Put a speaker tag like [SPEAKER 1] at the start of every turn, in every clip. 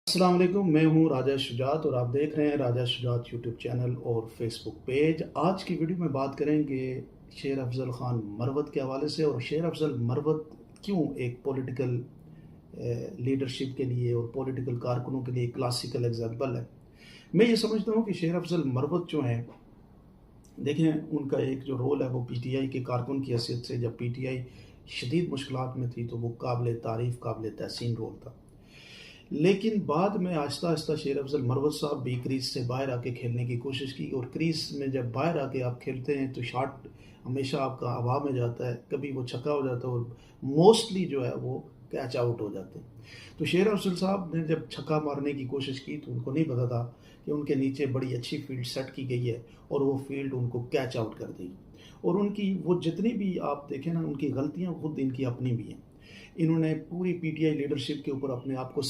[SPEAKER 1] अस्सलाम वालेकुम, मैं हूं राजा शुजात और आप देख रहे हैं राजा शुजात यूट्यूब चैनल और फेसबुक पेज। आज की वीडियो में बात करेंगे शेर अफजल ख़ान मरवत के हवाले से, और शेर अफजल मरवत क्यों एक पॉलिटिकल लीडरशिप के लिए और पॉलिटिकल कारकुनों के लिए क्लासिकल एग्जाम्पल है। मैं ये समझता हूँ कि शेर अफजल मरवत जो हैं, देखें उनका एक जो रोल है वो पीटीआई के कारकुन की हैसियत से, जब पीटीआई शदीद मुश्किलात में थी तो वो काबिल तारीफ़ काबिल तहसीन रोल था। लेकिन बाद में आहिस्ता आहिस्ता शेर अफजल मरवत साहब भी क्रीज से बाहर आके खेलने की कोशिश की, और क्रीज में जब बाहर आके आप खेलते हैं तो शॉट हमेशा आपका हवा में जाता है, कभी वो छक्का हो जाता है और मोस्टली जो है वो कैच आउट हो जाते हैं। तो शेर अफजल साहब ने जब छक्का मारने की कोशिश की तो उनको नहीं पता था कि उनके नीचे बड़ी अच्छी फील्ड सेट की गई है और वो फील्ड उनको कैच आउट कर देगी। और उनकी वो जितनी भी आप देखें ना, उनकी गलतियाँ खुद इनकी अपनी भी हैं। इन्होंने पूरी पीटीआई लीडरशिप के ऊपर अपने आप को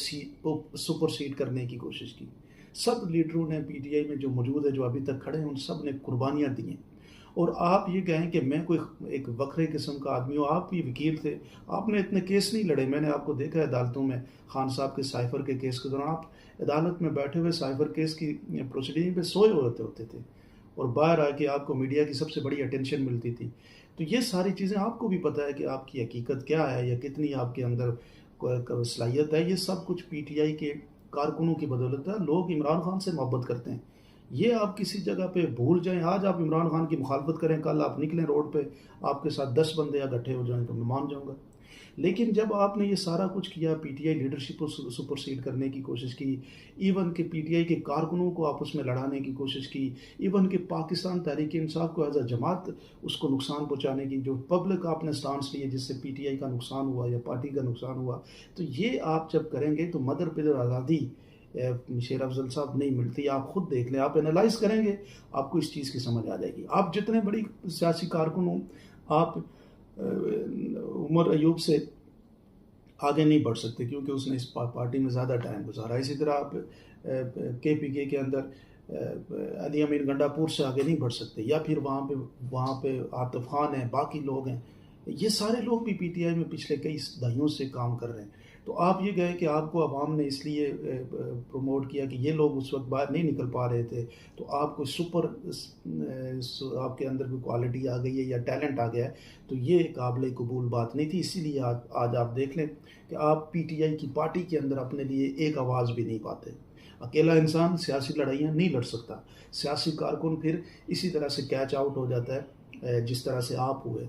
[SPEAKER 1] सुपरसीड करने की कोशिश की। सब लीडरों ने पीटीआई में जो मौजूद है, जो अभी तक खड़े हैं, उन सब ने कुर्बानियाँ दी हैं। और आप ये कहें कि मैं कोई एक वक्रे किस्म का आदमी हूँ, आप भी वकील थे, आपने इतने केस नहीं लड़े। मैंने आपको देखा है अदालतों में, खान साहब के साइफर के केस के दौरान आप अदालत में बैठे हुए साइफर केस की प्रोसीडिंग पे सोए होते थे, और बाहर आके आपको मीडिया की सबसे बड़ी अटेंशन मिलती थी। तो ये सारी चीज़ें आपको भी पता है कि आपकी हकीकत क्या है या कितनी आपके अंदर सलाहियत है। ये सब कुछ पीटीआई के कारकुनों की बदौलत है। लोग इमरान खान से मोहब्बत करते हैं, ये आप किसी जगह पे भूल जाएं। आज आप इमरान खान की मुखालफत करें, कल आप निकलें रोड पे, आपके साथ 10 बंदे इकट्ठे हो जाएं तो मैं मान जाऊंगा। लेकिन जब आपने ये सारा कुछ किया, पीटीआई लीडरशिप को सुपरसीड करने की कोशिश की, इवन के पीटीआई के कारकुनों को आपस में लड़ाने की कोशिश की, इवन के पाकिस्तान तहरीक इंसाफ को एज अ जमात उसको नुकसान पहुंचाने की जो पब्लिक आपने स्टांस लिए, जिससे पीटीआई का नुकसान हुआ या पार्टी का नुकसान हुआ, तो ये आप जब करेंगे तो मदर पिदर आज़ादी शेर अफजल साहब नहीं मिलती। आप खुद देख लें, आप एनालाइज करेंगे, आपको इस चीज़ की समझ आ जाएगी। आप जितने बड़ी सियासी कारकुन हो, आप उमर अयूब से आगे नहीं बढ़ सकते, क्योंकि उसने इस पार्टी में ज़्यादा टाइम गुजारा। इसी तरह आप केपीके के अंदर अली अमीन गंडापुर से आगे नहीं बढ़ सकते, या फिर वहाँ पे आतिफ खान हैं, बाकी लोग हैं। ये सारे लोग भी पीटीआई में पिछले कई दहाइयों से काम कर रहे हैं। तो आप ये गए कि आपको अवाम ने इसलिए प्रमोट किया कि ये लोग उस वक्त बाहर नहीं निकल पा रहे थे, तो आपको आपके अंदर कोई क्वालिटी आ गई है या टैलेंट आ गया है, तो ये काबिल कबूल बात नहीं थी। इसीलिए आज आप देख लें कि आप पीटीआई की पार्टी के अंदर अपने लिए एक आवाज़ भी नहीं पाते। अकेला इंसान सियासी लड़ाइयाँ नहीं लड़ सकता। सियासी कारकुन फिर इसी तरह से कैच आउट हो जाता है, जिस तरह से आप हुए।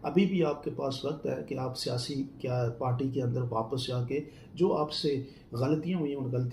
[SPEAKER 1] अभी भी आपके पास वक्त है कि आप सियासी क्या पार्टी के अंदर वापस जाके जो आपसे गलतियाँ हुई, उन गलतियों